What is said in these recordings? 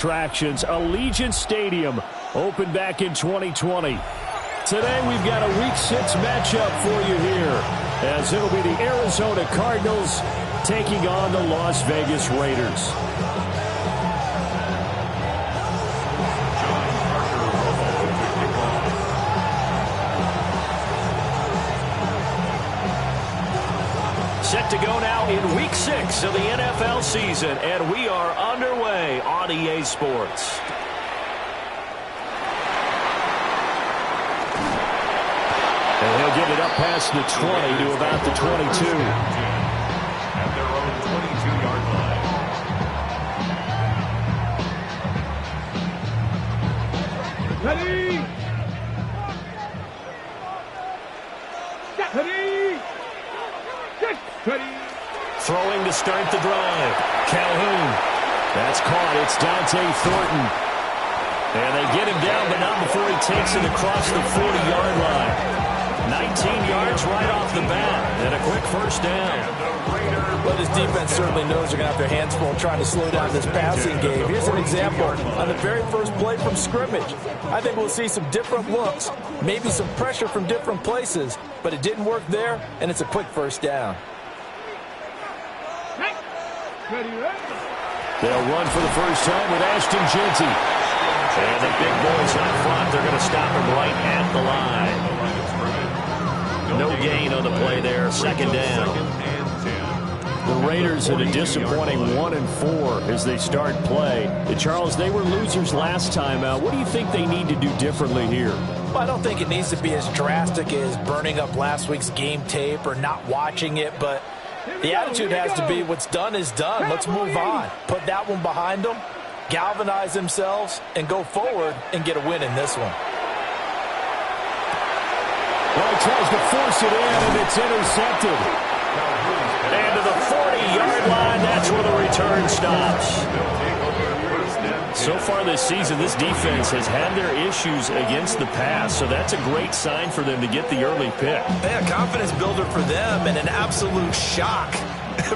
Attractions, Allegiant Stadium, opened back in 2020. Today we've got a Week 6 matchup for you here, as it'll be the Arizona Cardinals taking on the Las Vegas Raiders. Set to go now in Week 6 of the NFL season, and we are underway on EA Sports. And he'll get it up past the 20 to about the 22. At their own 22-yard line. Ready! Ready! Ready. Throwing to start the drive. Calhoun. That's caught. It's Dante Thornton. And they get him down, but not before he takes it across the 40-yard line. 19 yards right off the bat. And a quick first down. But his defense certainly knows they're going to have their hands full trying to slow down this passing game. Here's an example on the very first play from scrimmage. I think we'll see some different looks, maybe some pressure from different places, but it didn't work there, and it's a quick first down. They'll run for the first time with Ashton Jeanty. And the big boys up front, they're going to stop him right at the line. No gain on the play there, second down. The Raiders at a disappointing 1-4 as they start play. Charles, they were losers last time out. What do you think they need to do differently here? Well, I don't think it needs to be as drastic as burning up last week's game tape or not watching it, but the attitude has to be what's done is done. Let's move on. Put that one behind them, galvanize themselves, and go forward and get a win in this one. Well, he tries to force it in, and it's intercepted. And to the 40-yard line, that's where the return stops. So far this season, this defense has had their issues against the pass, so that's a great sign for them to get the early pick. Yeah, confidence builder for them and an absolute shock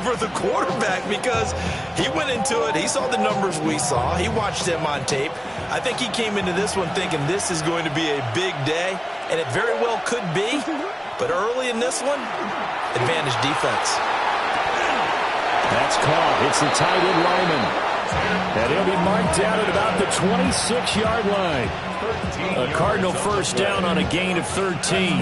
for the quarterback because he went into it. He saw the numbers we saw. He watched them on tape. I think he came into this one thinking this is going to be a big day, and it very well could be. But early in this one, advantage defense. That's caught. It's the tight end Lyman. And he'll be marked down at about the 26-yard line. A Cardinal first down on a gain of 13.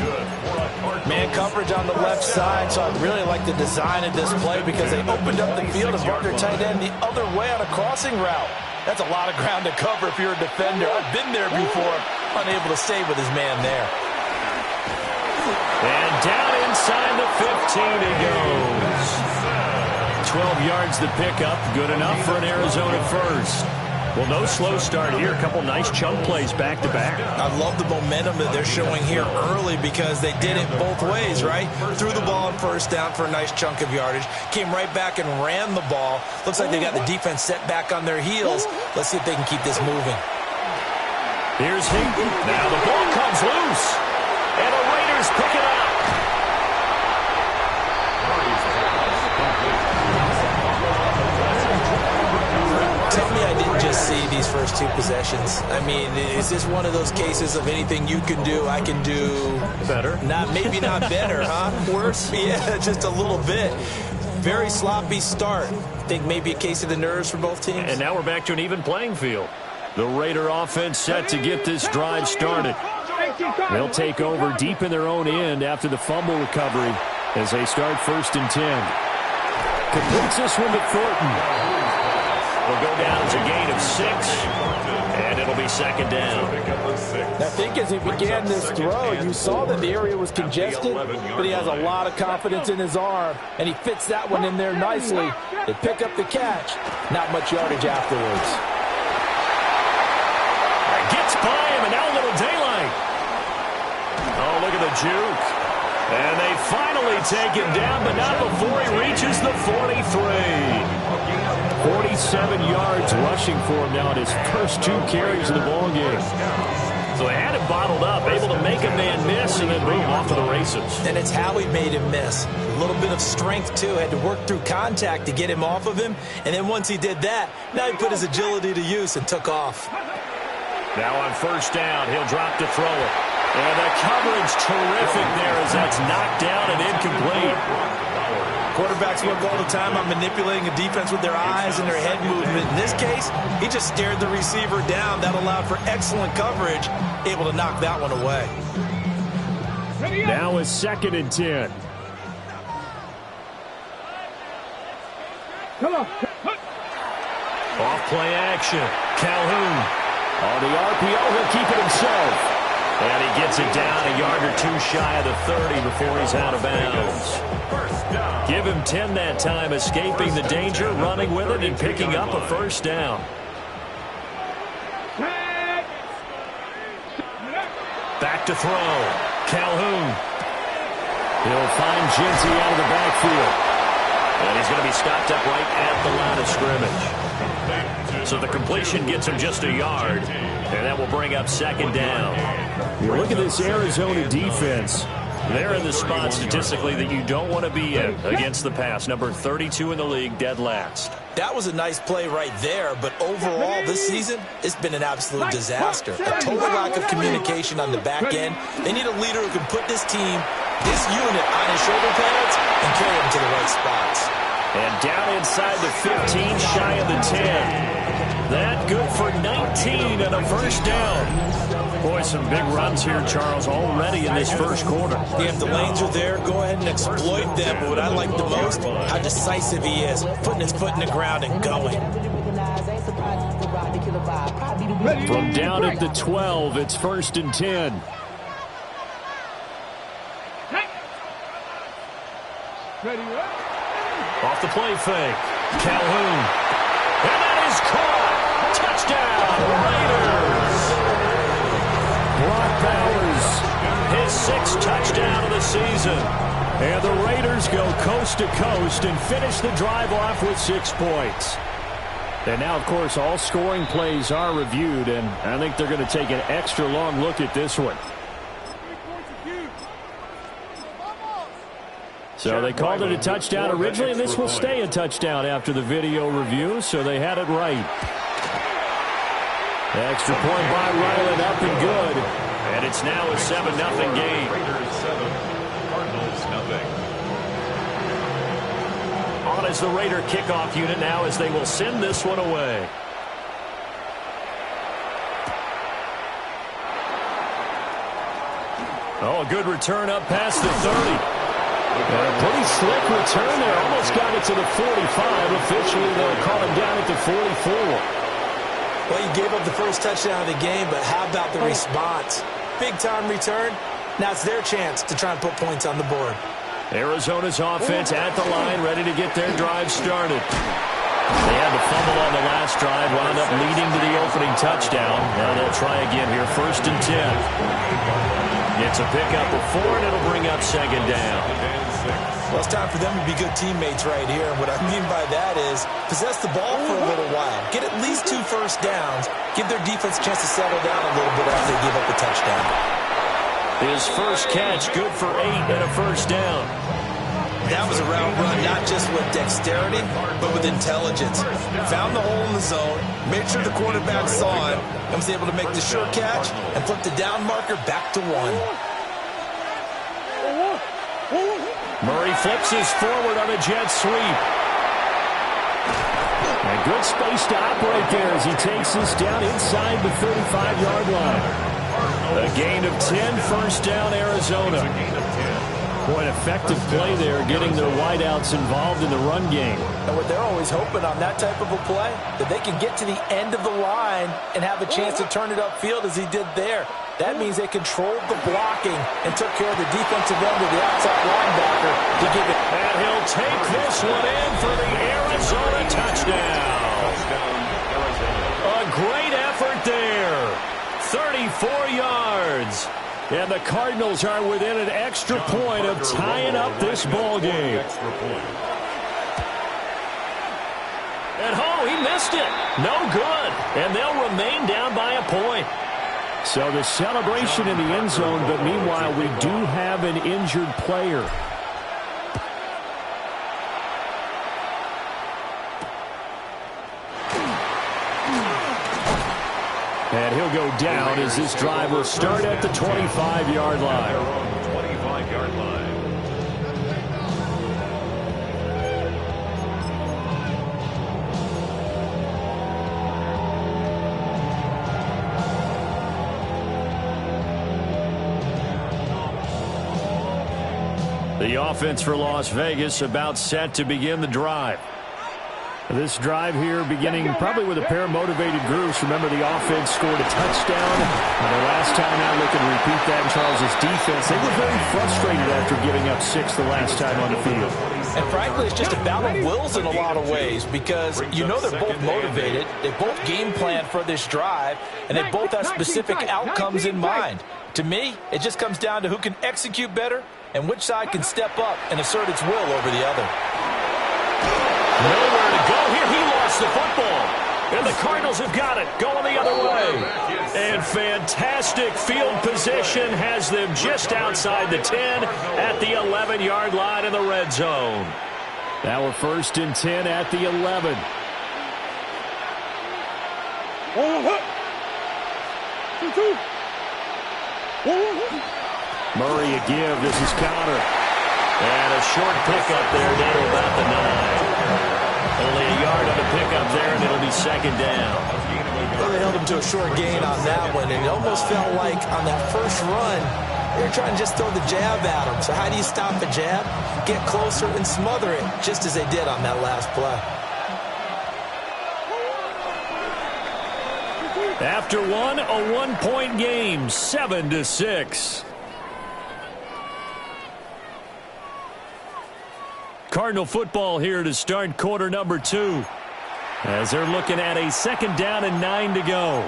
Man coverage on the left side, so I really like the design of this play because they opened up the field and brought their tight end the other way on a crossing route. That's a lot of ground to cover if you're a defender. I've been there before, unable to stay with his man there. And down inside the 15 he goes. 12 yards the pickup, good enough for an Arizona first. Well, no slow start here. A couple nice chunk plays back-to-back. I love the momentum that they're showing here early because they did it both ways, right? Threw the ball on first down for a nice chunk of yardage. Came right back and ran the ball. Looks like they got the defense set back on their heels. Let's see if they can keep this moving. Here's Hinkton. Now the ball comes loose. And the Raiders pick it up. Tell me I didn't just see these first two possessions. I mean, is this one of those cases of anything you can do, I can do better? Maybe not better, huh? Worse? Yeah, just a little bit. Very sloppy start. Think maybe a case of the nerves for both teams. And now we're back to an even playing field. The Raider offense set to get this drive started. They'll take over deep in their own end after the fumble recovery as they start 1st and 10. Completes this one to Thornton. Will go down as a gain of 6, and it'll be second down. I think as he began this throw, you saw that the area was congested, but he has a lot of confidence in his arm, and he fits that one in there nicely. They pick up the catch, not much yardage afterwards. Gets by him, and now a little daylight. Oh, look at the juke. And they finally take him down, but not before he reaches the 43. 47 yards rushing for him now in his first 2 carries of the ballgame. So they had him bottled up, able to make a man miss, and then boom, off to the races. And it's how he made him miss. A little bit of strength, too. Had to work through contact to get him off of him. And then once he did that, now he put his agility to use and took off. Now on first down, he'll drop to throw it. And the coverage terrific there as that's knocked down and incomplete. Quarterbacks work all the time on manipulating a defense with their eyes and their head movement. In this case, he just stared the receiver down. That allowed for excellent coverage, able to knock that one away. Now it's 2nd and 10. Come on. Off play action. Calhoun. On the RPO, he'll keep it himself. And he gets it down a yard or two shy of the 30 before he's out of bounds. Give him 10 that time, escaping the danger, running with it, and picking up a first down. Back to throw. Calhoun. He'll find Jinzy out of the backfield. And he's going to be stopped up right at the line of scrimmage. So the completion gets him just a yard, and that will bring up 2nd down. You look at this Arizona defense. They're in the spot statistically that you don't want to be in against the pass. Number 32 in the league, dead last. That was a nice play right there, but overall this season, it's been an absolute disaster. A total lack of communication on the back end. They need a leader who can put this team, this unit, on his shoulder pads and carry them to the right spots. And down inside the 15, shy of the 10. That good for 19 and a first down. Boy, some big runs here, Charles, already in this first quarter. Yeah, if the lanes are there, go ahead and exploit them. But what I like the most, how decisive he is, putting his foot in the ground and going. From down at the 12, it's 1st and 10. Off the play fake. Calhoun. And that is caught. Touchdown, Raiders. Brock Bowers, his 6th touchdown of the season. And the Raiders go coast to coast and finish the drive off with 6 points. And now, of course, all scoring plays are reviewed, and I think they're going to take an extra long look at this one. So they called it a touchdown originally, and this will stay a touchdown after the video review, so they had it right. Extra point by Ryland, up and good. And it's now a 7-0 game. Raiders 7, Cardinals nothing. On as the Raider kickoff unit now as they will send this one away. Oh, a good return up past the 30. And a pretty slick return there. Almost got it to the 45. Officially, they'll call him down at the 44. Well, you gave up the first touchdown of the game, but how about the response? Big-time return. Now it's their chance to try and put points on the board. Arizona's offense at the line, ready to get their drive started. They had the fumble on the last drive, wound up leading to the opening touchdown. Now they'll try again here, 1st and 10. It's a pickup of 4, and it'll bring up 2nd down. Well, it's time for them to be good teammates right here. And what I mean by that is possess the ball for a little while. Get at least 2 first downs. Give their defense a chance to settle down a little bit after they give up the touchdown. His first catch, good for 8 and a first down. That was a route run, not just with dexterity, but with intelligence. Found the hole in the zone, made sure the quarterback saw it, and was able to make the sure catch and flip the down marker back to 1. Murray flips his forward on a jet sweep. And good space to operate there as he takes this down inside the 35-yard line. A gain of 10, first down, Arizona. Boy, an effective play there, getting their wideouts involved in the run game. And what they're always hoping on that type of a play, that they can get to the end of the line and have a chance to turn it upfield as he did there. That means they controlled the blocking and took care of the defensive end of the outside linebacker to give it. And he'll take this one in for the Arizona touchdown. A great effort there. 34 yards. And the Cardinals are within an extra point of tying up this ball game. And he missed it. No good. And they'll remain down by a point. So the celebration in the end zone, but meanwhile we do have an injured player. And he'll go down as this drive will start at the 25-yard line. 25-yard line. The offense for Las Vegas about set to begin the drive. This drive here beginning probably with a pair of motivated groups. Remember, the offense scored a touchdown. The last time out, looking to repeat that in Charles' defense. They were very frustrated after giving up 6 the last time on the field. And frankly, it's just a battle of wills in a lot of ways because you know they're both motivated. They both game plan for this drive, and they both have specific outcomes in mind. To me, it just comes down to who can execute better and which side can step up and assert its will over the other. Nowhere to go here. He lost the football. And the Cardinals have got it. Going the other way. And fantastic field position has them just outside the 10 at the 11-yard line in the red zone. Now we're 1st and 10 at the 11. Murray a give. This is Connor. And a short pickup there down to about the 9. Only a yard on the pickup there, and it'll be 2nd down. Well, they held him to a short gain on that one, and it almost felt like on that first run, they were trying to just throw the jab at him. So how do you stop a jab? Get closer and smother it, just as they did on that last play. After one, a 1-point game, 7-6. Cardinal football here to start quarter number 2. As they're looking at a 2nd down and 9 to go.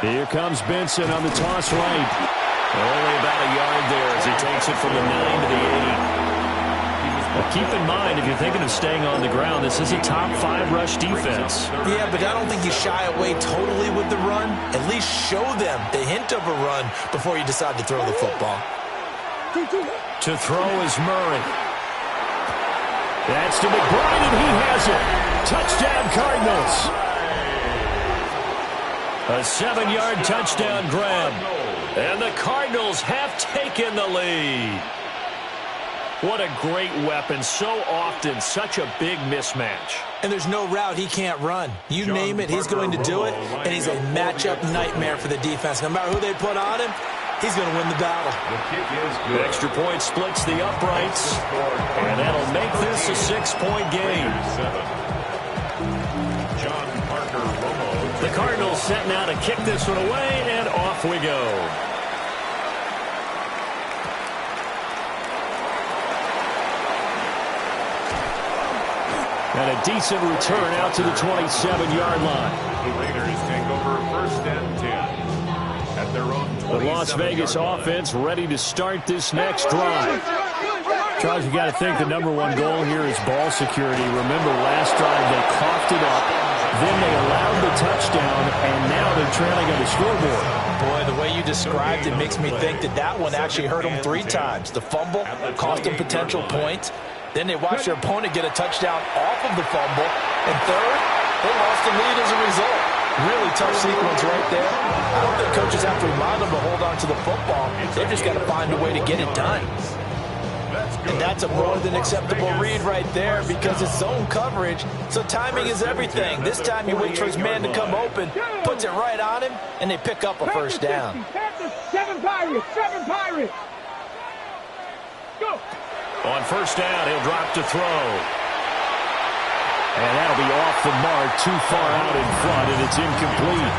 Here comes Benson on the toss right. Only about a yard there as he takes it from the 9 to the 8. Well, keep in mind, if you're thinking of staying on the ground, this is a top 5 rush defense. Yeah, but I don't think you shy away totally with the run. At least show them the hint of a run before you decide to throw the football. To throw is Murray. That's to McBride, and he has it. Touchdown, Cardinals. A 7-yard touchdown grab. And the Cardinals have taken the lead. What a great weapon. So often, such a big mismatch. And there's no route he can't run. You name it, he's going to do it. And he's a matchup nightmare for the defense. No matter who they put on him, he's going to win the battle. The extra point splits the uprights. And that'll make this a 6-point game. The Cardinals set now to kick this one away, and off we go. And a decent return out to the 27-yard line. The Raiders take over 1st and 10 at their own 27. The Las Vegas offense ready to start this next drive. Charles, you got to think the #1 goal here is ball security. Remember, last drive they coughed it up, then they allowed the touchdown, and now they're trailing on the scoreboard. Boy, the way you described it makes me think that that one actually hurt them 3 times. The fumble cost them potential points. Then they watched their opponent get a touchdown off of the fumble. And third, they lost the lead as a result. Really tough sequence right there. I don't think coaches have to remind them to hold on to the football. They've just got to find a way to get it done. And that's a more than acceptable read right there because it's zone coverage. So timing is everything. This time you wait for his man to come open, puts it right on him, and they pick up a 1st down. 7 Pirates! 7 Pirates! Go! On 1st down, he'll drop to throw. And that'll be off the mark, too far out in front, and it's incomplete.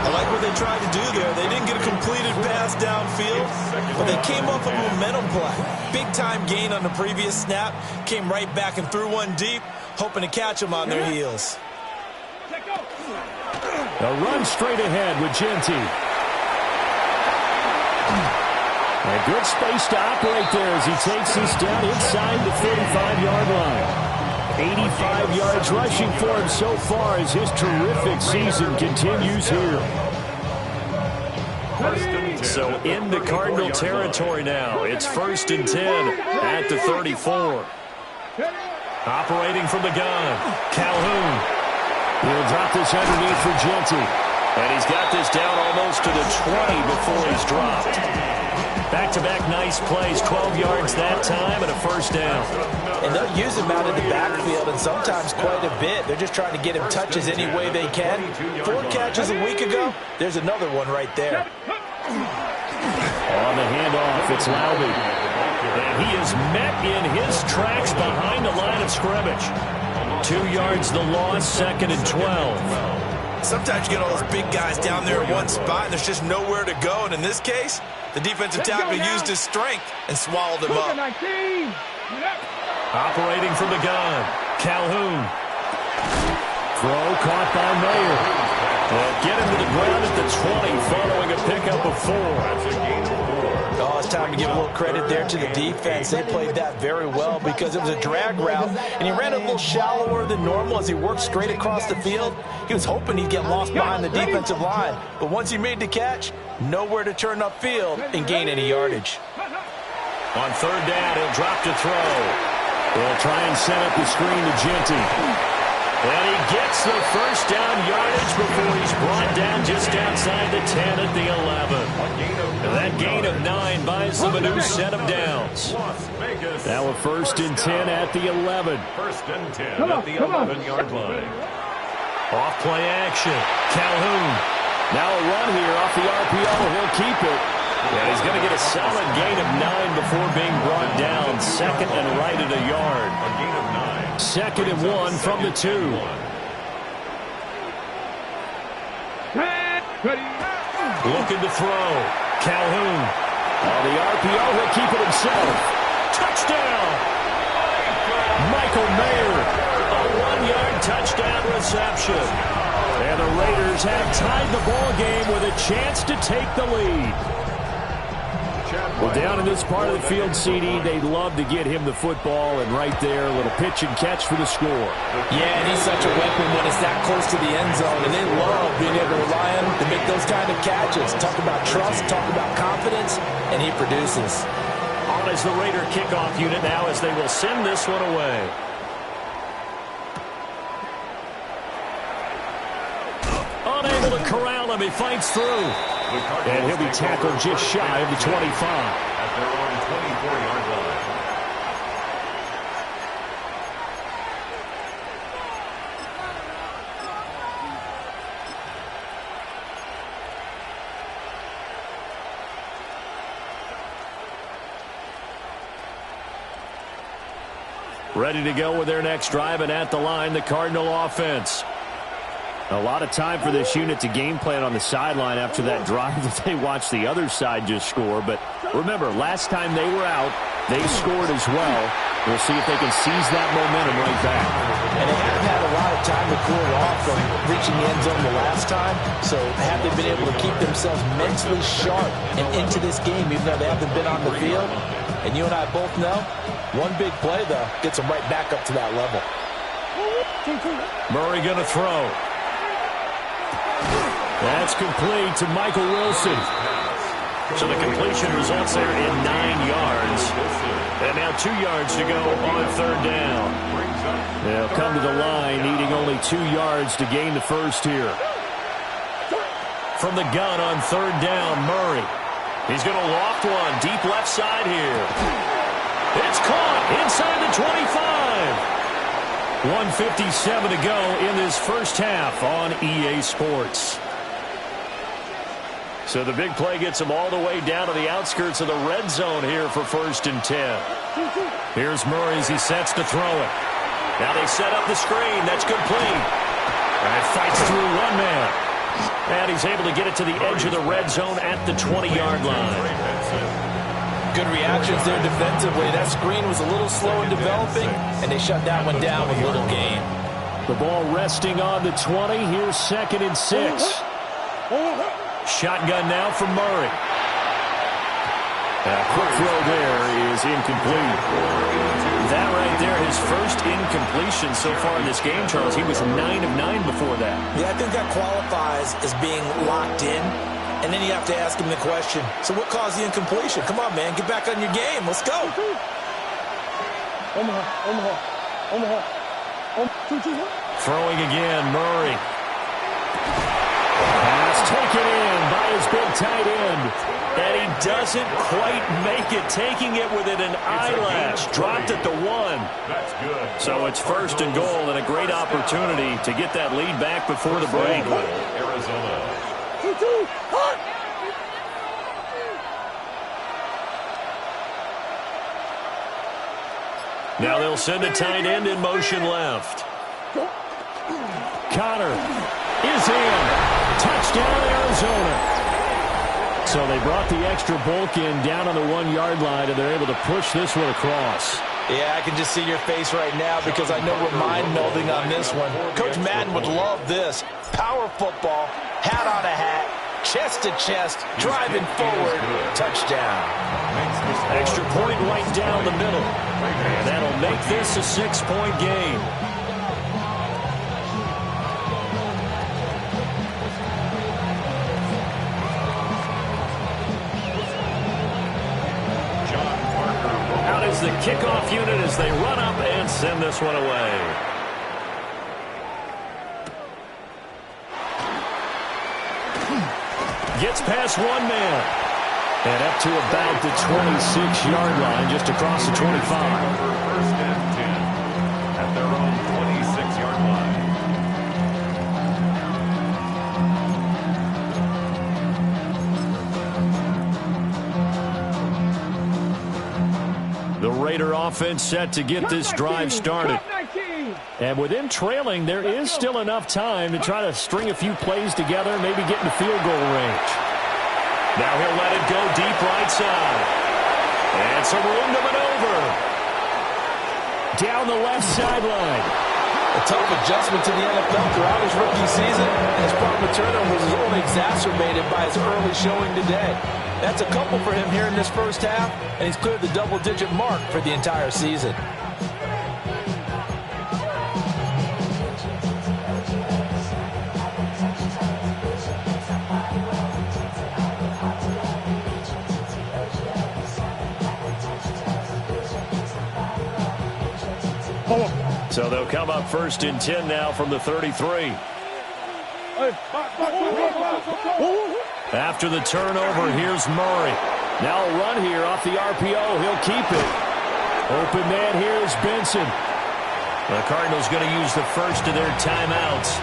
I like what they tried to do there. They didn't get a completed pass downfield, but they came up with a momentum play. Big-time gain on the previous snap, came right back and threw one deep, hoping to catch them on their heels. A run straight ahead with Genty. A good space to operate there as he takes this down inside the 35-yard line. 85 yards rushing for him so far as his terrific season continues here. So into Cardinal territory now. It's 1st and 10 at the 34. Operating from the gun, Calhoun. He'll drop this underneath for Genty. And he's got this down almost to the 20 before he's dropped. Back-to-back nice plays, 12 yards that time and a first down. And they'll use him out of the backfield, and sometimes quite a bit. They're just trying to get him touches any way they can. 4 catches a week ago, there's another one right there. On the handoff, it's Laube. And he is met in his tracks behind the line of scrimmage. 2 yards the loss, 2nd and 12. Sometimes you get all those big guys down there in one spot, and there's just nowhere to go. And in this case, the defensive tackle used his strength and swallowed him up. Operating from the gun, Calhoun. Throw caught by Mayer. Get him to the ground at the 20 following a pickup of 4. Oh, it's time to give a little credit there to the defense. They played that very well because it was a drag route, and he ran a little shallower than normal as he worked straight across the field. He was hoping he'd get lost behind the defensive line, but once he made the catch, nowhere to turn upfield and gain any yardage. On 3rd down, he'll drop to throw. He'll try and set up the screen to Genty. And he gets the first down yardage before he's brought down just outside the 10 at the 11. And that gain of 9 buys them a new set of downs. Now a 1st and 10 at the 11. 1st and 10 at the 11-yard line. Off play action. Calhoun. Now a run here off the RPO. He'll keep it. And he's going to get a solid gain of 9 before being brought down. 2nd and right at a yard. A gain of 9. 2nd and 1 from the 2. Looking to throw. Calhoun. On the RPO, he'll keep it himself. Touchdown! Michael Mayer. A 1-yard touchdown reception. And the Raiders have tied the ball game with a chance to take the lead. Well, down in this part of the field, CD, they'd love to get him the football, and right there, a little pitch and catch for the score. Yeah, and he's such a weapon when it's that close to the end zone, and they love being able to rely on him to make those kind of catches. Talk about trust, talk about confidence, and he produces. On is the Raider kickoff unit now as they will send this one away. Unable to corral him, he fights through. And he'll be tackled just shy of the 25. At their own 24-yard line. Ready to go with their next drive, and at the line, the Cardinal offense. A lot of time for this unit to game plan on the sideline after that drive that they watched the other side just score. But remember, last time they were out, they scored as well. We'll see if they can seize that momentum right back. And they haven't had a lot of time to cool off from reaching the end zone the last time. So have they been able to keep themselves mentally sharp and into this game, even though they haven't been on the field? And you and I both know, one big play, though, gets them right back up to that level. Murray going to throw. That's complete to Michael Wilson. So the completion results there in 9 yards. And now 2 yards to go on 3rd down. They'll come to the line, needing only 2 yards to gain the first here. From the gun on 3rd down, Murray. He's going to loft one deep left side here. It's caught inside the 25. 1:57 to go in this first half on EA Sports. So the big play gets them all the way down to the outskirts of the red zone here for 1st and 10. Here's Murray as he sets to throw it. Now they set up the screen. That's complete. And fights through one man. And he's able to get it to the edge of the red zone at the 20-yard line. Good reactions there defensively. That screen was a little slow in developing, and they shut that one down with little gain. The ball resting on the 20. Here's 2nd and 6. Shotgun now from Murray. Quick throw there is incomplete. That right there, his first incompletion so far in this game, Charles. He was 9 of 9 before that. Yeah, I think that qualifies as being locked in. And then you have to ask him the question, so what caused the incompletion? Come on, man, get back on your game. Let's go. Throwing again, Murray. Pass taken in by his big tight end. And he doesn't quite make it, taking it within an eyelash. Dropped at the 1. That's good. So it's first and goal, and a great opportunity to get that lead back before the break. Arizona. Now they'll send a tight end in motion left. Connor is in. Touchdown, Arizona. So they brought the extra bulk in down on the 1-yard line, and they're able to push this one across. Yeah, I can just see your face right now because I know we're mind-melding on this one. Coach Madden would love this. Power football, hat on a hat, chest to chest, driving forward, touchdown. Extra point right down the middle. And that'll make this a 6-point game. Out is the kickoff unit as they run up and send this one away. Gets past one man. And up to about the 26-yard line, just across the 25. First and 10 at their own 26-yard line. The Raider offense set to get this drive started. And with them trailing, there is still enough time to try to string a few plays together, maybe get in the field goal range. Now he'll let it go deep right side. And some room to maneuver. Down the left sideline. A tough adjustment to the NFL throughout his rookie season. And his problem turnover was only exacerbated by his early showing today. That's a couple for him here in this first half, and he's cleared the double-digit mark for the entire season. So they'll come up first and 10 now from the 33. After the turnover, here's Murray. Now a run here off the RPO. He'll keep it. Open man here is Benson. The Cardinals going to use the first of their timeouts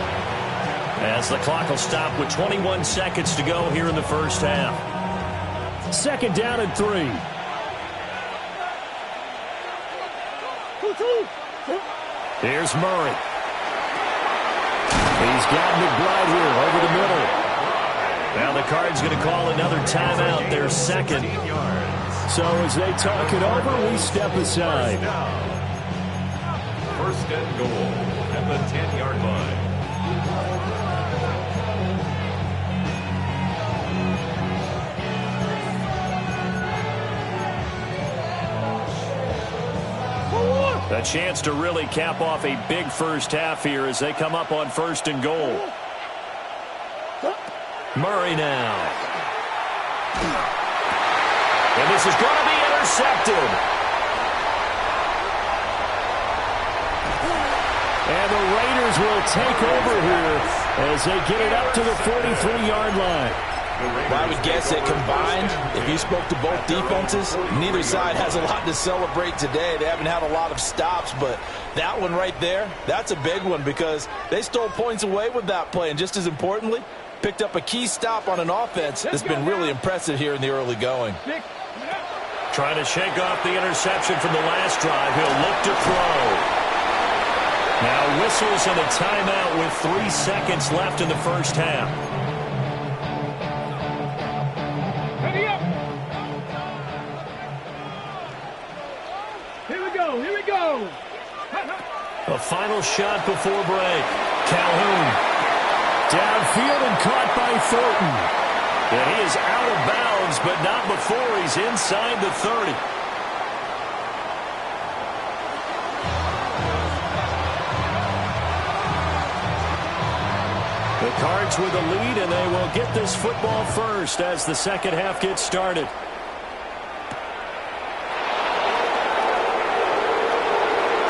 as the clock will stop with 21 seconds to go here in the first half. Second down and 3. Here's Murray. He's got McBride here over the middle. Now the Cards going to call another timeout, their second. So as they talk it over, we step aside. First and goal at the 10-yard line. A chance to really cap off a big first half here as they come up on first and goal. Murray now. And this is going to be intercepted. And the Raiders will take over here as they get it up to the 43-yard line. Well, I would guess that combined, if you spoke to both defenses, neither side has a lot to celebrate today. They haven't had a lot of stops, but that one right there, that's a big one because they stole points away with that play. And just as importantly, picked up a key stop on an offense that's been really impressive here in the early going. Trying to shake off the interception from the last drive. He'll look to throw. Now whistles and a timeout with 3 seconds left in the first half. Ready up. Here we go. Here we go. A final shot before break. Calhoun. Downfield and caught by Thornton. And he is out of bounds, but not before he's inside the 30. The Cards with the lead, and they will get this football first as the second half gets started.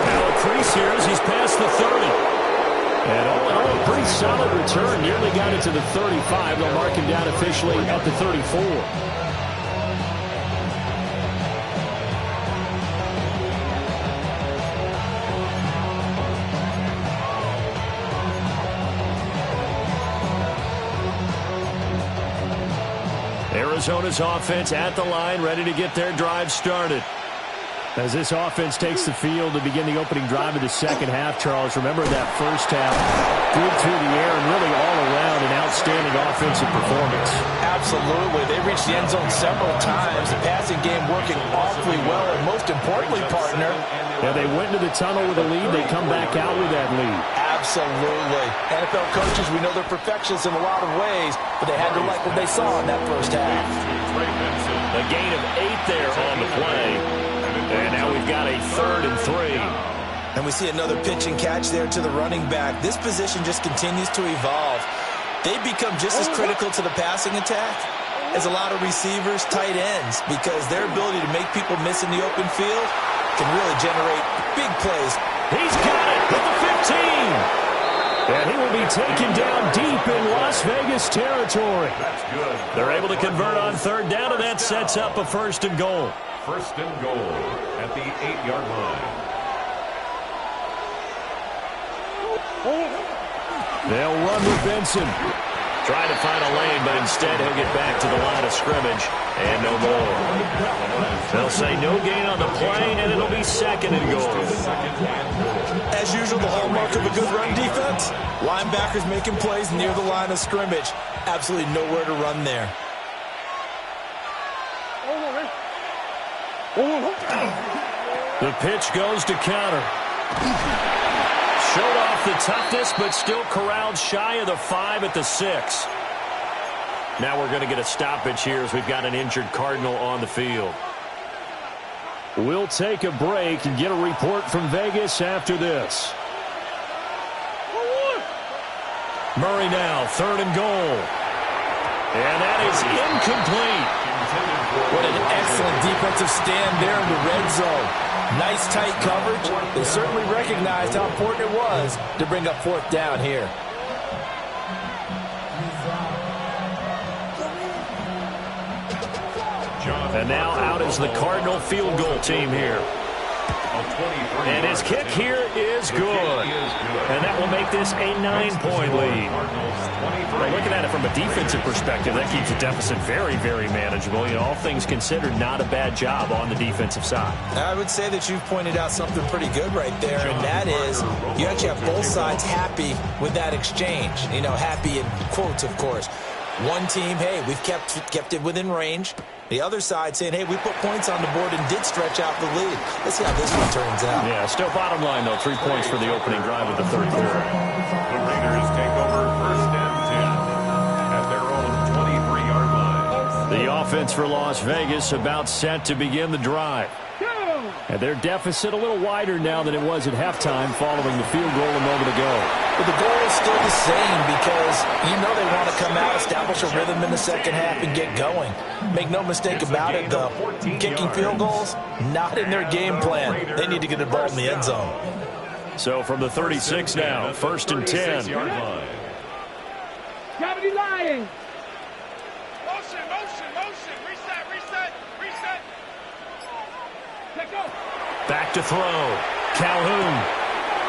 Now a crease here as he's past the 30. And all in all, a pretty solid return. Nearly got it to the 35. They'll mark him down officially at the 34. Arizona's offense at the line, ready to get their drive started. As this offense takes the field to begin the opening drive of the second half, Charles, remember that first half, good through the air and really all around an outstanding offensive performance. Absolutely. They reached the end zone several times. The passing game working awfully well, and most importantly, partner. Yeah, they went into the tunnel with a lead. They come back out with that lead. Absolutely. NFL coaches, we know they're perfectionists in a lot of ways, but they had to like what they saw in that first half. A gain of 8 there on the play. And now we've got a 3rd and 3. And we see another pitch and catch there to the running back. This position just continues to evolve. They become just as critical to the passing attack as a lot of receivers, tight ends, because their ability to make people miss in the open field can really generate big plays. He's got it at the 15. And he will be taken down deep in Las Vegas territory. That's good. They're able to convert on 3rd down, and that sets up a 1st and goal. 1st and goal at the 8-yard line. They'll run with Benson. Trying to find a lane, but instead he'll get back to the line of scrimmage. And no more. They'll say no gain on the play, and it'll be 2nd and goal. As usual, the hallmark of a good run defense, linebackers making plays near the line of scrimmage. Absolutely nowhere to run there. The pitch goes to counter. Showed off the toughness, but still corralled shy of the 5 at the 6. Now we're going to get a stoppage here as we've got an injured Cardinal on the field. We'll take a break and get a report from Vegas after this. Murray now, 3rd and goal. And that is incomplete. What an excellent defensive stand there in the red zone. Nice tight coverage. They certainly recognized how important it was to bring up 4th down here. And now out is the Cardinal field goal team here. And his kick here is good. And that will make this a 9-point lead. Well, looking at it from a defensive perspective, that keeps the deficit very, very manageable. You know, all things considered, not a bad job on the defensive side. I would say that you've pointed out something pretty good right there, and that is you actually have both sides happy with that exchange. You know, happy in quotes, of course. One team, hey, we've kept it within range. The other side saying, hey, we put points on the board and did stretch out the lead. Let's see how this one turns out. Yeah, still bottom line, though. 3 points for the opening drive of the 3rd quarter. The Raiders take over 1st and 10 at their own 23-yard line. The offense for Las Vegas about set to begin the drive. And their deficit a little wider now than it was at halftime following the field goal a moment ago. But the goal is still the same because you know they want to come out, establish a rhythm in the second half, and get going. Make no mistake about it, though. Kicking field goals, not in their game plan. They need to get the ball in the end zone. So from the 36 now, 1st and 10. Gravity lying. Motion, motion, motion. Reset, reset, reset. Let go. Back to throw. Calhoun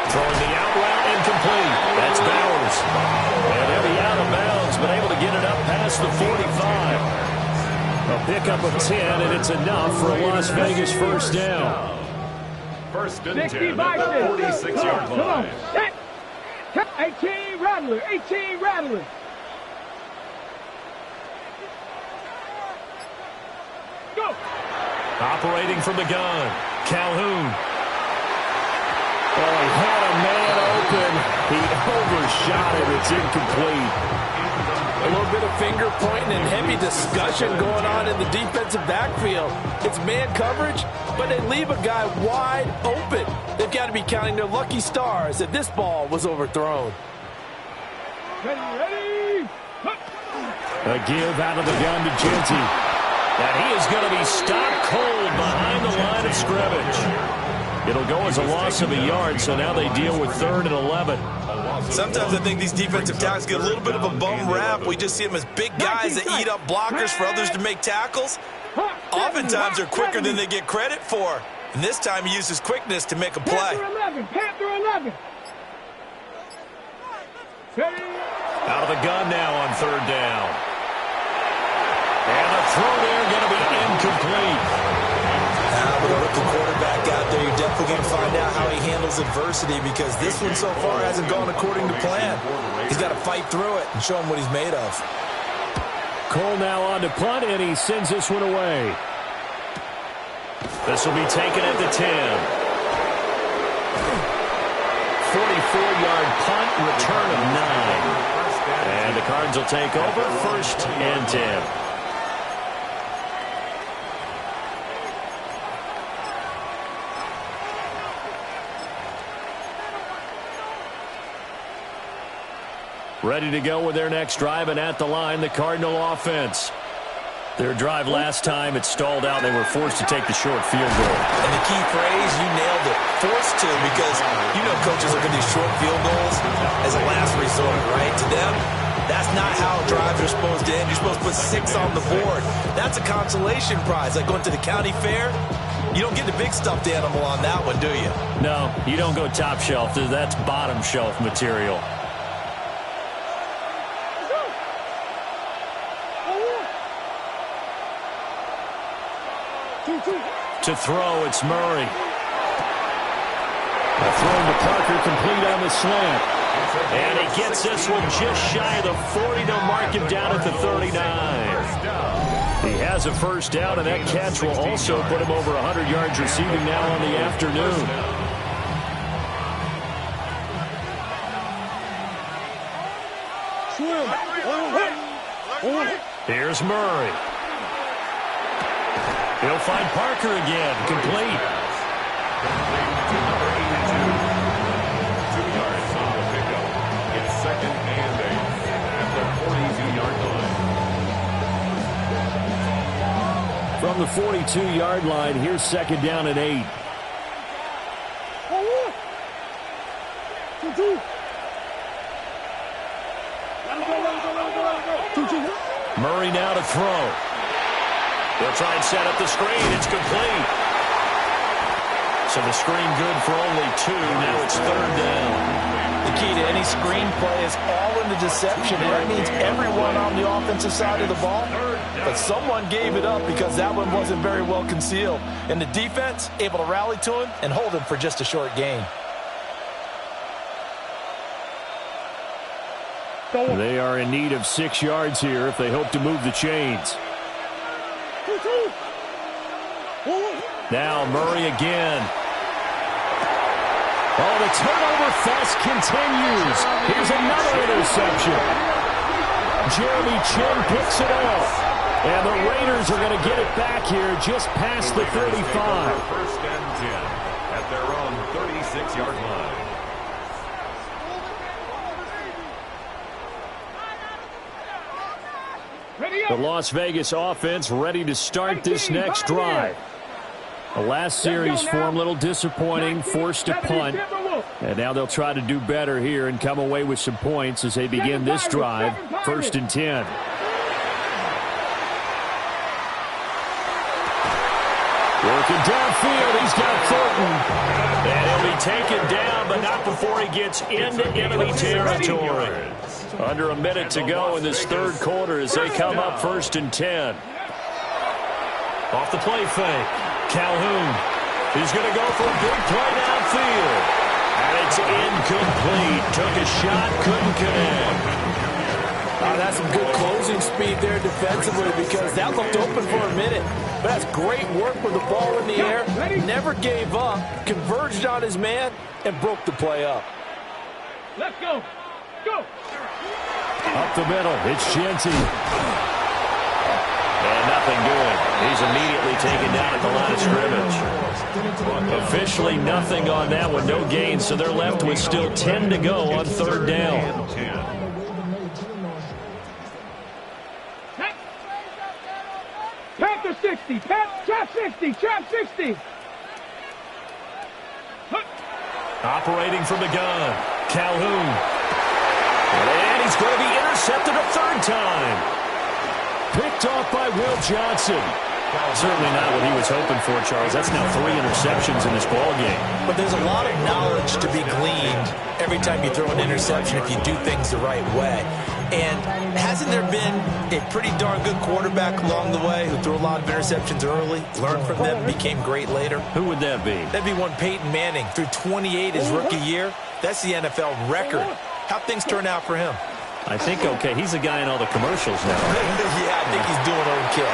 throwing the out route incomplete. That's Bowers. And he'll be out of bounds, but able to get it up past the 45. A pickup of 10, and it's enough for a Las Vegas 1st down. 1st and 10 at the 46-yard line. Set. 18 Rattler. 18 Rattler. Go. Operating from the gun. Calhoun. Oh, he had a man open. He overshot it. It's incomplete. A little bit of finger pointing and heavy discussion going on in the defensive backfield. It's man coverage, but they leave a guy wide open. They've got to be counting their lucky stars that this ball was overthrown. Ready? A give out of the gun to Genty. And he is going to be stopped cold behind the line of scrimmage. It'll go as a loss of a yard, so now they deal with 3rd and 11. Sometimes I think these defensive tackles get a little bit of a bum rap. We just see them as big guys that eat up blockers for others to make tackles. Oftentimes they're quicker than they get credit for. And this time he uses quickness to make a play. Panther 11. Out of the gun now on 3rd down. And the throw there going to be incomplete. With a rookie quarterback out there, you're definitely going to find out how he handles adversity, because this one so far hasn't gone according to plan. He's got to fight through it and show him what he's made of. Cole now on to punt, and he sends this one away. This will be taken at the 10. 44-yard punt, return of 9. And the Cards will take over 1st and 10. Ready to go with their next drive, and at the line, the Cardinal offense. Their drive last time, it stalled out. They were forced to take the short field goal. And the key phrase, you nailed it, forced to, because you know coaches look at these short field goals as a last resort, right? To them, that's not how drives are supposed to end. You're supposed to put 6 on the board. That's a consolation prize, like going to the county fair. You don't get the big stuffed animal on that one, do you? No, you don't go top shelf. That's bottom shelf material. To throw, it's Murray. A throw to Parker, complete on the slant. And he gets this one just shy of the 40. They'll mark him down at the 39. He has a first down, and that catch will also put him over 100 yards receiving now on the afternoon. Here's Murray. He'll find Parker again, complete. 2 yards on the pickup. It's 2nd and 8 at the 42-yard line. From the 42-yard line, here's 2nd down and 8. Murray now to throw. They'll try and set up the screen. It's complete. So the screen good for only 2. Now it's 3rd down. The key to any screen play is all in the deception. And that means everyone on the offensive side of the ball. But someone gave it up because that one wasn't very well concealed. And the defense able to rally to him and hold him for just a short gain. They are in need of 6 yards here if they hope to move the chains. Now Murray again. Oh, the turnover fest continues. Here's another interception. Jeremy Chin picks it up. And the Raiders are going to get it back here just past the 35. 1st and 10 at their own 36-yard line. The Las Vegas offense ready to start this next drive. The last series for them, a little disappointing, forced to punt. And now they'll try to do better here and come away with some points as they begin this drive, 1st and 10. Working downfield, he's got Thornton. And he'll be taken down, but not before he gets into enemy territory. Under a minute to go in this 3rd quarter as they come up 1st and 10. Off the play fake. Calhoun. He's going to go for a big play downfield. And it's incomplete. Took a shot, couldn't connect. That's some good closing speed there defensively, because that looked open for a minute. But that's great work with the ball in the air. Never gave up, converged on his man, and broke the play up. Let's go. Go. Up the middle, it's Genty. And nothing good. He's immediately taken down at the line of scrimmage. Officially nothing on that one, no gain, so they're left with still 10 to go on third down. Panther 60, trap 60, trap 60. Operating from the gun, Calhoun. And he's going to be intercepted a third time. Picked off by Will Johnson. Certainly not what he was hoping for, Charles. That's now 3 interceptions in this ballgame. But there's a lot of knowledge to be gleaned every time you throw an interception if you do things the right way. And hasn't there been a pretty darn good quarterback along the way who threw a lot of interceptions early, learned from them, became great later? Who would that be? That'd be one Peyton Manning. Threw 28 his rookie year. That's the NFL record. How'd things turn out for him? I think okay. He's the guy in all the commercials now. Yeah, I think he's doing okay.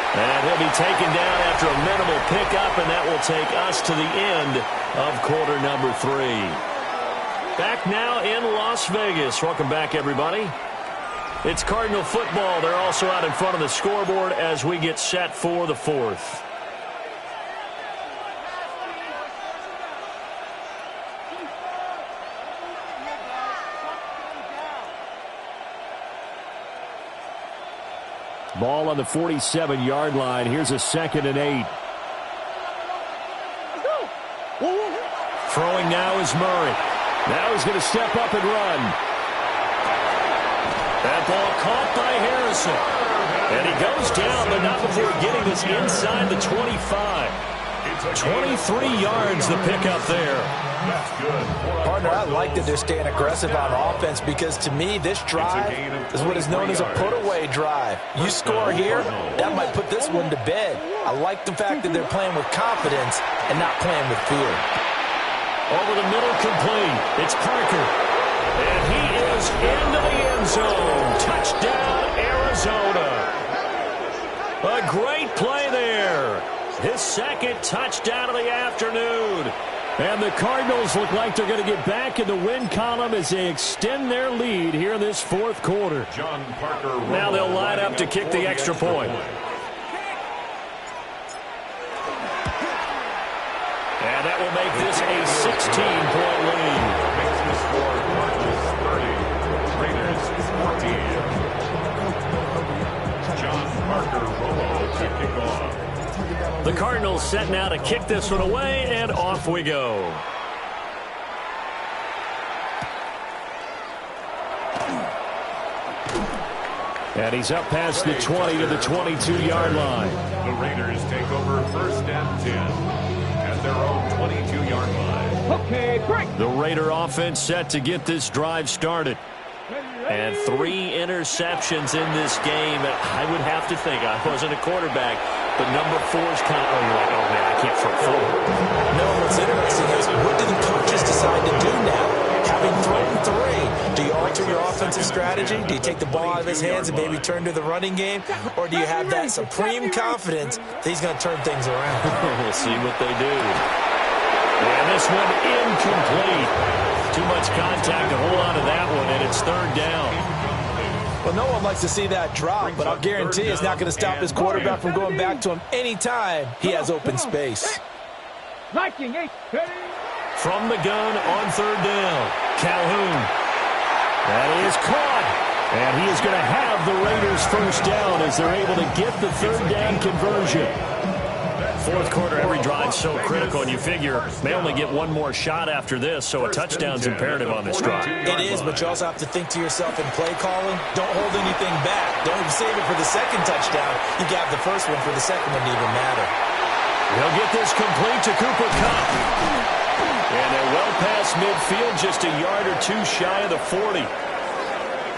And he'll be taken down after a minimal pickup, and that will take us to the end of quarter number 3. Back now in Las Vegas. Welcome back, everybody. It's Cardinal football. They're also out in front of the scoreboard as we get set for the 4th. Ball on the 47-yard line. Here's a 2nd and 8. Throwing now is Murray. Now he's going to step up and run. That ball caught by Harrison. And he goes down, but not before getting this inside the 25. 23 yards the pickup there. Partner, I like that they're staying aggressive on offense because to me this drive is what is known as a put-away drive. You score here, that might put this one to bed. I like the fact that they're playing with confidence and not playing with fear. Over the middle, complete. It's Parker. And he is into the end zone. Touchdown, Arizona. A great play there. His 2nd touchdown of the afternoon. And the Cardinals look like they're going to get back in the win column as they extend their lead here in this 4th quarter. John Parker. Now they'll line up to kick the extra point. And that will make this a 16-point lead. Makes the score Cardinals 30, Raiders 14. John Parker Romo to kick off. The Cardinals set now to kick this one away, and off we go. And he's up past the 20 to the 22-yard line. The Raiders take over 1st and 10 at their own 22-yard line. Okay, break. The Raider offense set to get this drive started. And 3 interceptions in this game. I would have to think, I wasn't a quarterback, but number 4's kind of, you're like, oh man, I can't throw 4. No, what's interesting is what do the coaches decide to do now? Having thrown 3, do you alter your offensive strategy? Do you take the ball out of his hands and maybe turn to the running game? Or do you have that supreme confidence that he's going to turn things around? We'll see what they do. And this one incomplete. Too much contact to hold on to that one, and it's 3rd down. Well, no one likes to see that drop, but I'll guarantee it's not going to stop his quarterback from going back to him anytime he has open space. Liking 8. From the gun on 3rd down, Calhoun. That is caught. And he is going to have the Raiders 1st down as they're able to get the 3rd down conversion. 4th quarter, every drive so critical, and you figure they only get one more shot after this, so a touchdown's imperative on this drive. It is, but you also have to think to yourself in play calling, don't hold anything back. Don't save it for the 2nd touchdown. You got the 1st one for the 2nd one to even matter. They'll get this complete to Cooper Kupp. And they're well past midfield, just a yard or 2 shy of the 40.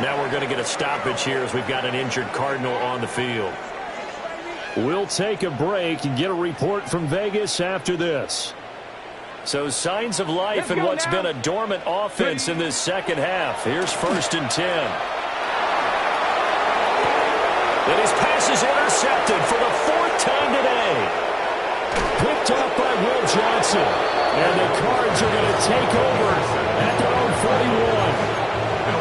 Now we're going to get a stoppage here as we've got an injured Cardinal on the field. We'll take a break and get a report from Vegas after this. So signs of life in what's been a dormant offense in this 2nd half. Here's 1st and 10. And his pass is intercepted for the 4th time today. Picked up by Will Johnson. And the Cards are going to take over at their own 41.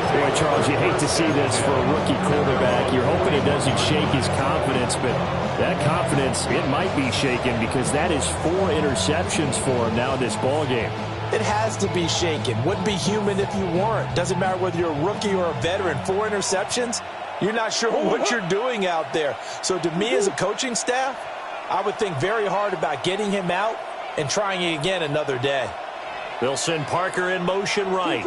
Boy, Charles, you hate to see this for a rookie quarterback. You're hoping it doesn't shake his confidence, but that confidence, it might be shaken because that is 4 interceptions for him now in this ballgame. It has to be shaken. Wouldn't be human if you weren't. Doesn't matter whether you're a rookie or a veteran. 4 interceptions, you're not sure what you're doing out there. So to me as a coaching staff, I would think very hard about getting him out and trying it again another day. They'll send Parker in motion right.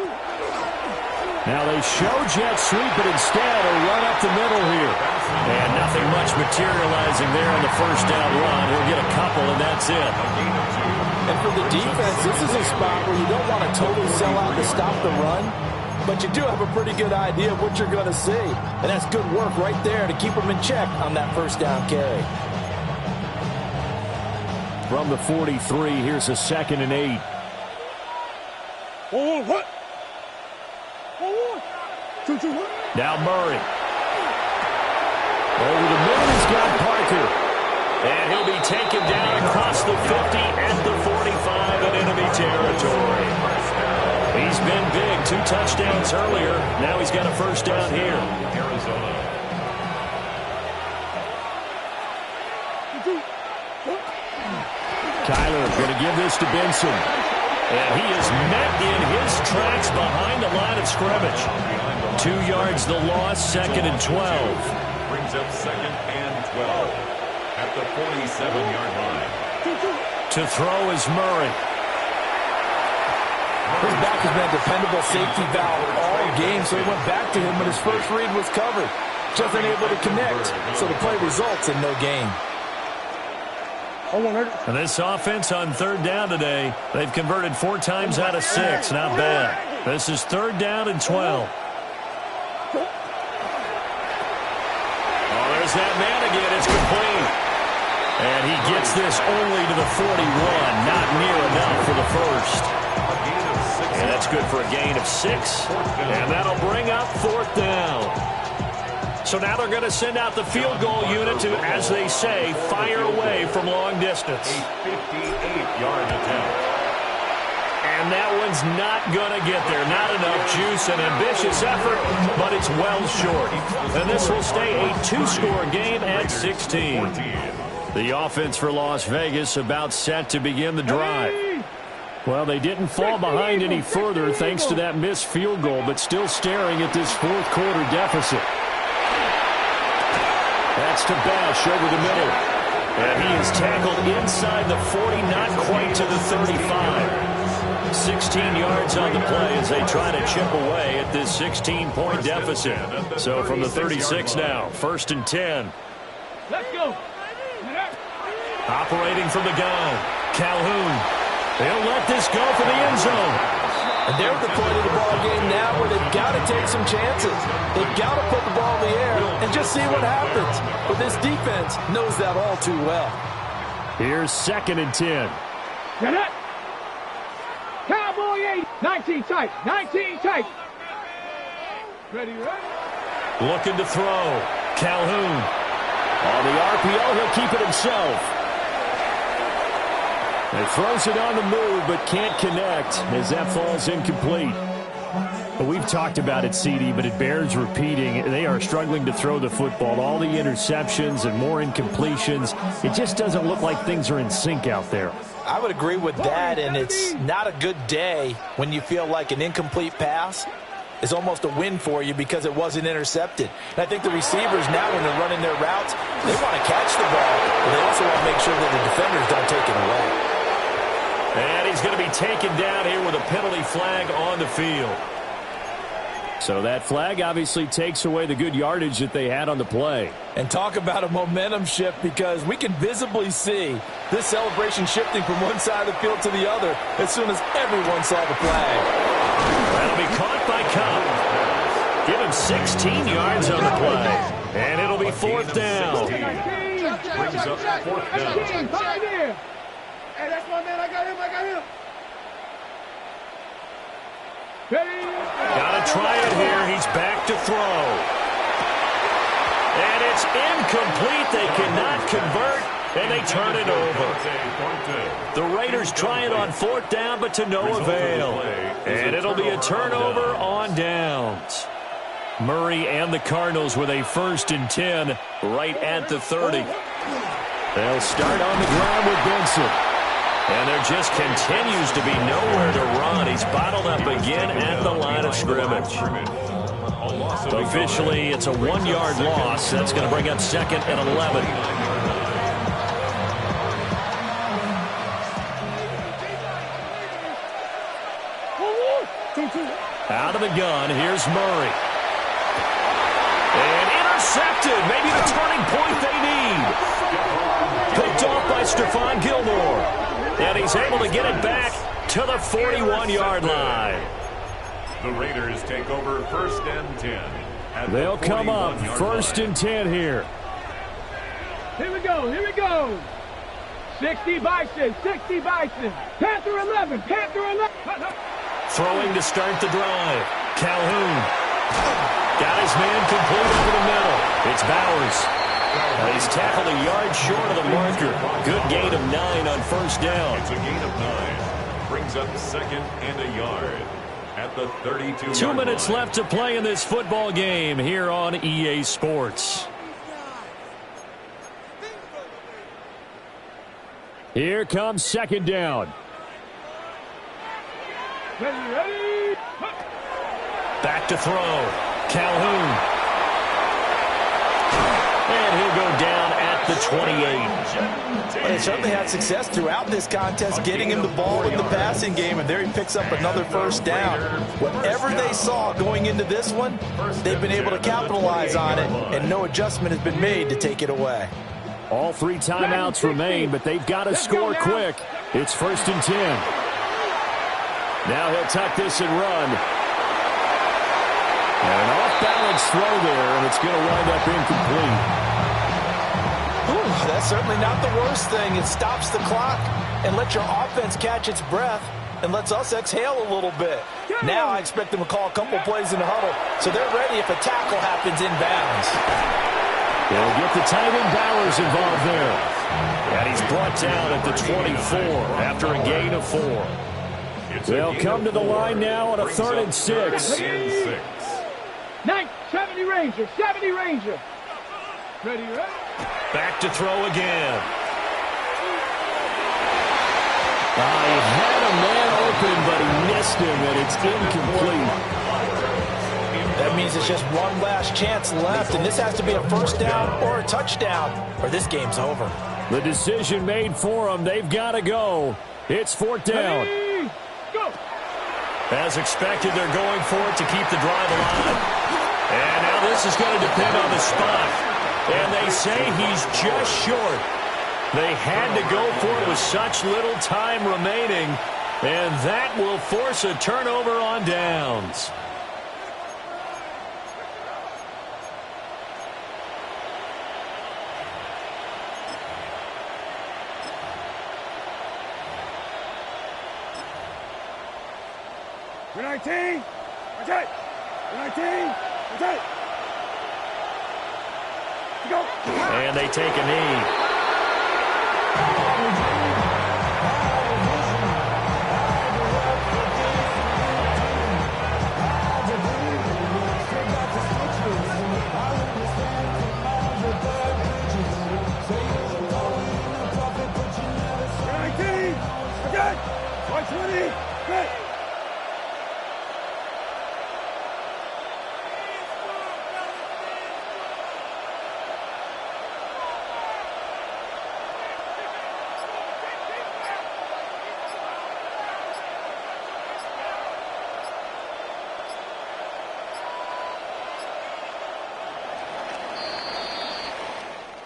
Now they show jet sweep, but instead a run up the middle here. And nothing much materializing there on the first down run. He'll get a couple, and that's it. And for the defense, this is a spot where you don't want to totally sell out to stop the run, but you do have a pretty good idea of what you're going to see. And that's good work right there to keep them in check on that first down carry. From the 43, here's a 2nd and 8. What? Now Murray. Over the middle, he's got Parker. And he'll be taken down across the 50 at the 45 in enemy territory. He's been big. 2 touchdowns earlier. Now he's got a first down here. Kyler going to give this to Benson. And he is met in his tracks behind the line of scrimmage. 2 yards the loss, 2nd and 12. Brings up 2nd and 12 at the 47-yard line. To throw is Murray. His back has been a dependable safety valve all game, so he went back to him when his first read was covered. Just unable to connect, so the play results in no gain. And this offense on 3rd down today, they've converted 4 times out of 6. Not bad. This is 3rd down and 12. Oh, there's that man again. It's complete. And he gets this only to the 41. Not near enough for the first. And that's good for a gain of 6. And that'll bring up 4th down. So now they're going to send out the field goal unit to, as they say, fire away from long distance. A 58-yard attempt. And that one's not going to get there. Not enough juice, an ambitious effort, but it's well short. And this will stay a 2-score game at 16. The offense for Las Vegas about set to begin the drive. Well, they didn't fall behind any further thanks to that missed field goal, but still staring at this 4th quarter deficit. That's to Bash over the middle. And he is tackled inside the 40, not quite to the 35. 16 yards on the play as they try to chip away at this 16-point deficit. So from the 36 now, 1st and 10. Let's go. Operating from the gun, Calhoun. They'll let this go for the end zone. And they're at the point of the ball game now where they've got to take some chances. They've got to put the ball in the air and just see what happens. But this defense knows that all too well. Here's 2nd and 10. Get it. Cowboy 8. 19 tight. 19 tight. Ready. Looking to throw. Calhoun. On the RPO, he'll keep it himself. He throws it on the move, but can't connect as that falls incomplete. But we've talked about it, CD, but it bears repeating. They are struggling to throw the football. All the interceptions and more incompletions. It just doesn't look like things are in sync out there. I would agree with that, and it's not a good day when you feel like an incomplete pass is almost a win for you because it wasn't intercepted. And I think the receivers now, when they're running their routes, they want to catch the ball, but they also want to make sure that the defenders don't take it away. And he's going to be taken down here with a penalty flag on the field. So that flag obviously takes away the good yardage that they had on the play. And talk about a momentum shift, because we can visibly see this celebration shifting from one side of the field to the other as soon as everyone saw the flag. That'll be caught by Cobb. Give him 16 yards on the play. And it'll be 4th down. Brings up 4th down. Hey, that's my man. I got him. Gotta try it here. He's back to throw. And it's incomplete. They cannot convert, and they turn it over. The Raiders try it on 4th down, but to no avail. And it'll be a turnover on downs. Murray and the Cardinals with a 1st and 10 right at the 30. They'll start on the ground with Benson. And there just continues to be nowhere to run. He's bottled up again at the line of scrimmage. Officially, it's a 1-yard loss. That's going to bring up 2nd and 11. Out of the gun, here's Murray. And intercepted. Maybe the turning point they need. Picked off by Stephon Gilmore. And he's able to get it back to the 41-yard line. The Raiders take over 1st and 10. They'll come up 1st and 10 here. Here we go, here we go. 60 Bison, 60 Bison. Panther 11, Panther 11. Throwing to start the drive. Calhoun. Got his man complete over the middle. It's Bowers. He's tackled a yard short of the marker. Good gain of 9 on 1st down. It's a gain of 9. Brings up 2nd and a yard at the 32. 2 minutes left to play in this football game here on EA Sports. Here comes 2nd down. Ready. Back to throw. Calhoun. And he'll go down at the 28. They certainly had success throughout this contest getting him the ball in the passing game, and there he picks up another 1st down. Whatever they saw going into this one, they've been able to capitalize on it, and no adjustment has been made to take it away. All 3 timeouts remain, but they've got to score quick. It's 1st and 10. Now he'll tuck this and run. And an off-balance throw there, and it's going to wind up incomplete. Ooh, that's certainly not the worst thing. It stops the clock and lets your offense catch its breath and lets us exhale a little bit. Now I expect them to call a couple plays in the huddle, so they're ready if a tackle happens inbounds. They'll get the tight end Bowers involved there. And he's brought down at the 24 after a gain of 4. They'll come to the line now on a 3rd and 6. 70 Ranger, 70 Ranger. Ready. Back to throw again. He had a man open, but he missed him, and it's incomplete. That means it's just one last chance left, and this has to be a 1st down or a touchdown, or this game's over. The decision made for them. They've got to go. It's 4th down. Ready, go. As expected, they're going for it to keep the drive alive. And now this is going to depend on the spot. And they say he's just short. They had to go for it with such little time remaining. And that will force a turnover on downs. We're 19. Okay. We're 19. Okay. Go. And they take a knee. We're 19. Okay. 120. Good.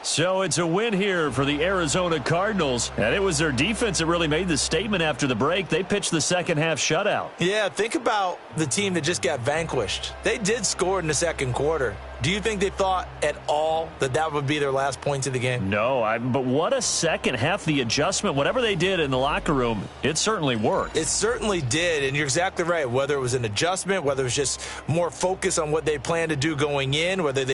So it's a win here for the Arizona Cardinals, and it was their defense that really made the statement after the break. They pitched the second half shutout. Yeah, think about the team that just got vanquished. They did score in the 2nd quarter. Do you think they thought at all that that would be their last points of the game? No, but what a second half. The adjustment, whatever they did in the locker room, it certainly worked. It certainly did, and you're exactly right. Whether it was an adjustment, whether it was just more focus on what they planned to do going in, whether they